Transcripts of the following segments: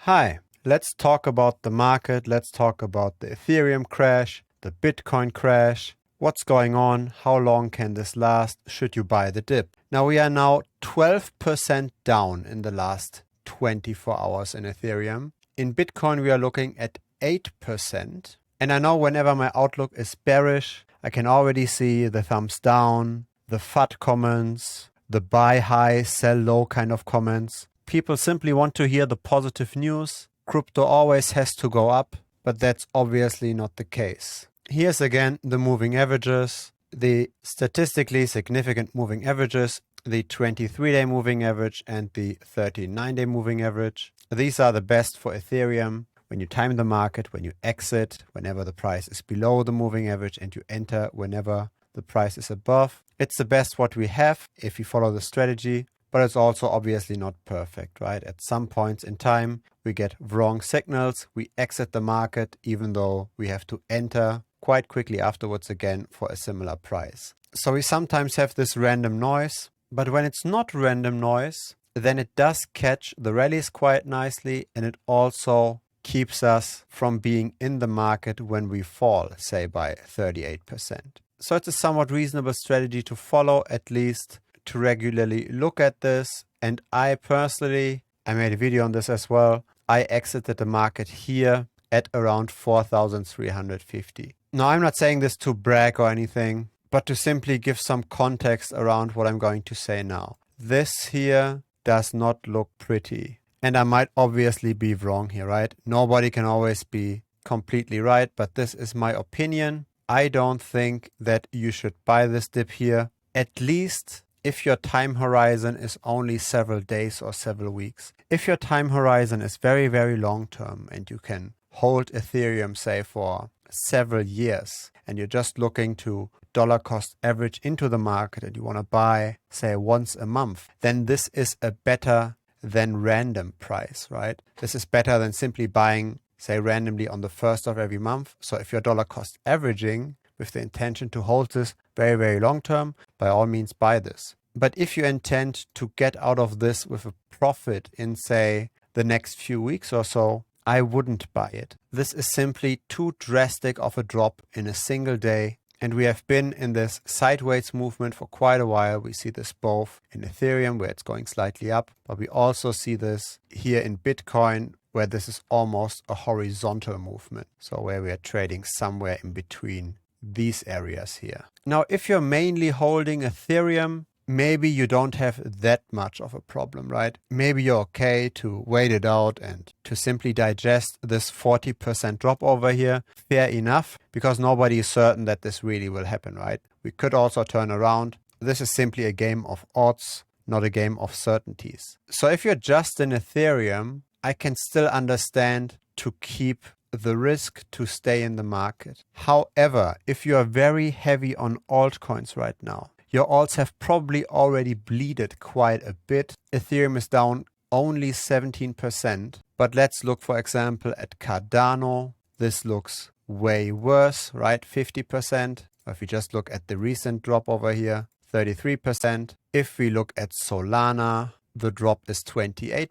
Hi, let's talk about the market. Let's talk about the Ethereum crash, the Bitcoin crash. What's going on? How long can this last? Should you buy the dip? Now we are now 12% down in the last 24 hours in Ethereum. In Bitcoin, we are looking at 8%. And I know whenever my outlook is bearish, I can already see the thumbs down, the FUD comments, the buy high, sell low kind of comments. People simply want to hear the positive news. Crypto always has to go up, but that's obviously not the case. Here's again the moving averages, the statistically significant moving averages, the 23-day moving average and the 39-day moving average. These are the best for Ethereum. When you time the market, when you exit, whenever the price is below the moving average, and you enter whenever the price is above. It's the best what we have if you follow the strategy. But it's also obviously not perfect, right? At some points in time, we get wrong signals. We exit the market, even though we have to enter quite quickly afterwards again for a similar price. So we sometimes have this random noise, but when it's not random noise, then it does catch the rallies quite nicely, and it also keeps us from being in the market when we fall, say by 38%. So it's a somewhat reasonable strategy to follow, at least to regularly look at this. And I personally, I made a video on this as well. I exited the market here at around 4,350. Now, I'm not saying this to brag or anything, but to simply give some context around what I'm going to say now. This here does not look pretty. And I might obviously be wrong here, right? Nobody can always be completely right, but this is my opinion. I don't think that you should buy this dip here, at least if your time horizon is only several days or several weeks. If your time horizon is very, very long term and you can hold Ethereum, say, for several years, and you're just looking to dollar cost average into the market and you want to buy, say, once a month, then this is a better than random price, right? This is better than simply buying, say, randomly on the first of every month. So if you're dollar cost averaging with the intention to hold this very, very long term, by all means buy this. But if you intend to get out of this with a profit in, say, the next few weeks or so, I wouldn't buy it. This is simply too drastic of a drop in a single day. And we have been in this sideways movement for quite a while. We see this both in Ethereum, where it's going slightly up, but we also see this here in Bitcoin, where this is almost a horizontal movement. So where we are trading somewhere in between these areas here. Now, if you're mainly holding Ethereum, maybe you don't have that much of a problem, right? Maybe you're okay to wait it out and to simply digest this 40% drop over here. Fair enough, because nobody is certain that this really will happen, right? We could also turn around. This is simply a game of odds, not a game of certainties. So if you're just in Ethereum, I can still understand to keep the risk to stay in the market. However, if you are very heavy on altcoins right now, your alts have probably already bleeded quite a bit. Ethereum is down only 17%. But let's look, for example, at Cardano. This looks way worse, right? 50%. If we just look at the recent drop over here, 33%. If we look at Solana, the drop is 28%.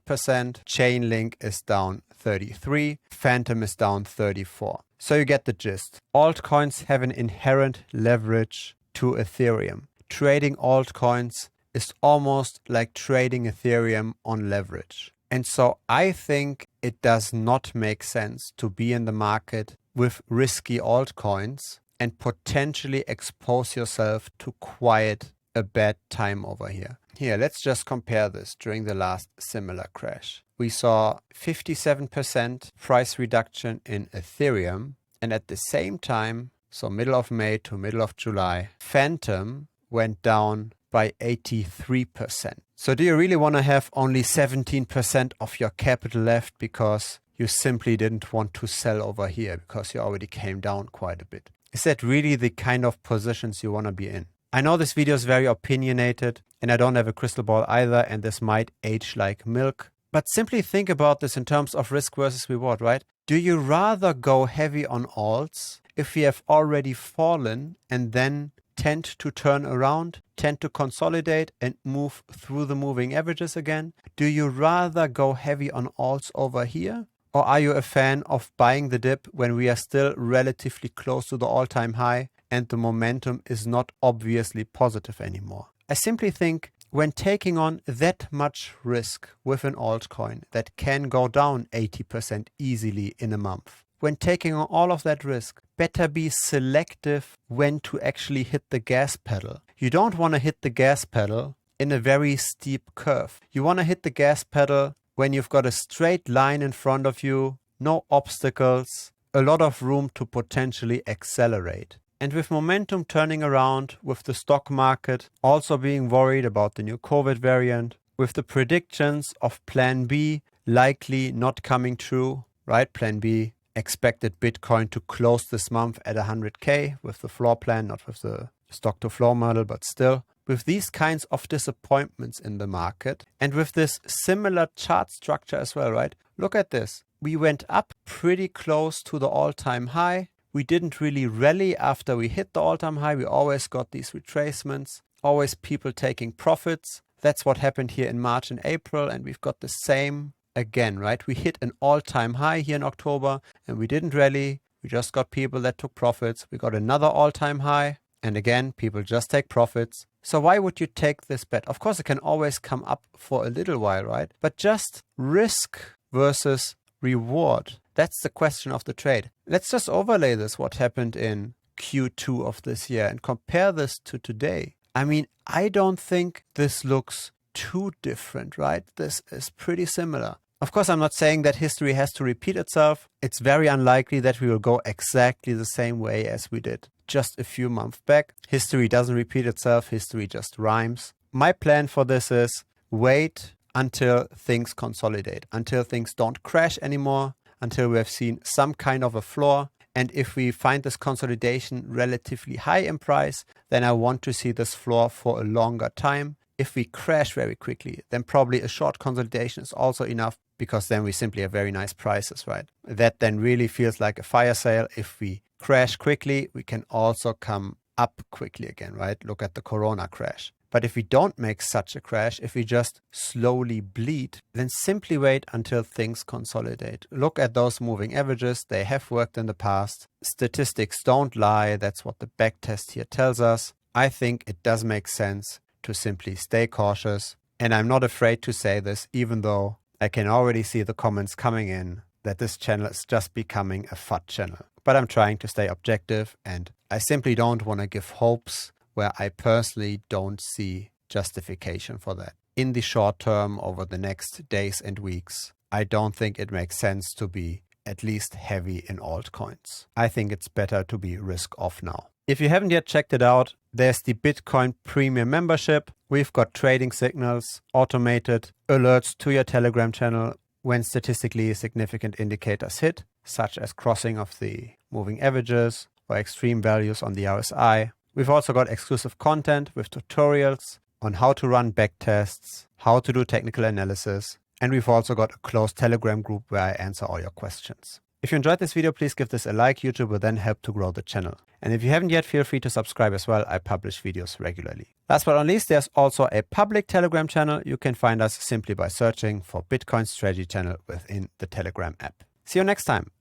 Chainlink is down 33%. Phantom is down 34%. So you get the gist. Altcoins have an inherent leverage to Ethereum. Trading altcoins is almost like trading Ethereum on leverage. And so I think it does not make sense to be in the market with risky altcoins and potentially expose yourself to quite a bad time over here. Here, let's just compare this during the last similar crash. We saw 57% price reduction in Ethereum, and at the same time, so middle of May to middle of July, Phantom went down by 83%. So do you really want to have only 17% of your capital left because you simply didn't want to sell over here because you already came down quite a bit? Is that really the kind of positions you want to be in? I know this video is very opinionated and I don't have a crystal ball either, and this might age like milk. But simply think about this in terms of risk versus reward, right? Do you rather go heavy on alts if we have already fallen and then tend to turn around, tend to consolidate and move through the moving averages again? Do you rather go heavy on alts over here? Or are you a fan of buying the dip when we are still relatively close to the all-time high and the momentum is not obviously positive anymore? I simply think when taking on that much risk with an altcoin that can go down 80% easily in a month, when taking on all of that risk, better be selective when to actually hit the gas pedal. You don't want to hit the gas pedal in a very steep curve. You want to hit the gas pedal when you've got a straight line in front of you, no obstacles, a lot of room to potentially accelerate. And with momentum turning around, with the stock market also being worried about the new COVID variant, with the predictions of Plan B likely not coming true, right? Plan B expected Bitcoin to close this month at 100K with the floor plan, not with the stock to floor model, but still. With these kinds of disappointments in the market and with this similar chart structure as well, right? Look at this. We went up pretty close to the all-time high. We didn't really rally after we hit the all-time high. We always got these retracements, always people taking profits. That's what happened here in March and April, and we've got the same again, right? We hit an all-time high here in October and we didn't rally. We just got people that took profits. We got another all-time high and again, people just take profits. So why would you take this bet? Of course, it can always come up for a little while, right? But just risk versus reward. That's the question of the trade. Let's just overlay this, what happened in Q2 of this year, and compare this to today. I mean, I don't think this looks too different, right? This is pretty similar. Of course, I'm not saying that history has to repeat itself. It's very unlikely that we will go exactly the same way as we did just a few months back. History doesn't repeat itself. History just rhymes. My plan for this is wait until things consolidate, until things don't crash anymore, until we have seen some kind of a floor. And if we find this consolidation relatively high in price, then I want to see this floor for a longer time. If we crash very quickly, then probably a short consolidation is also enough, because then we simply have very nice prices, right? That then really feels like a fire sale. If we crash quickly, we can also come up quickly again, right? Look at the Corona crash. But if we don't make such a crash, if we just slowly bleed, then simply wait until things consolidate. Look at those moving averages. They have worked in the past. Statistics don't lie. That's what the backtest here tells us. I think it does make sense to simply stay cautious. And I'm not afraid to say this, even though I can already see the comments coming in that this channel is just becoming a FUD channel. But I'm trying to stay objective, and I simply don't want to give hopes where I personally don't see justification for that. In the short term, over the next days and weeks, I don't think it makes sense to be at least heavy in altcoins. I think it's better to be risk off now. If you haven't yet checked it out, there's the Bitcoin Premium membership. We've got trading signals, automated alerts to your Telegram channel when statistically significant indicators hit, such as crossing of the moving averages or extreme values on the RSI. We've also got exclusive content with tutorials on how to run backtests, how to do technical analysis, and we've also got a closed Telegram group where I answer all your questions. If you enjoyed this video, please give this a like. YouTube will then help to grow the channel. And if you haven't yet, feel free to subscribe as well. I publish videos regularly. Last but not least, there's also a public Telegram channel. You can find us simply by searching for Bitcoin Strategy Channel within the Telegram app. See you next time.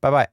Bye-bye.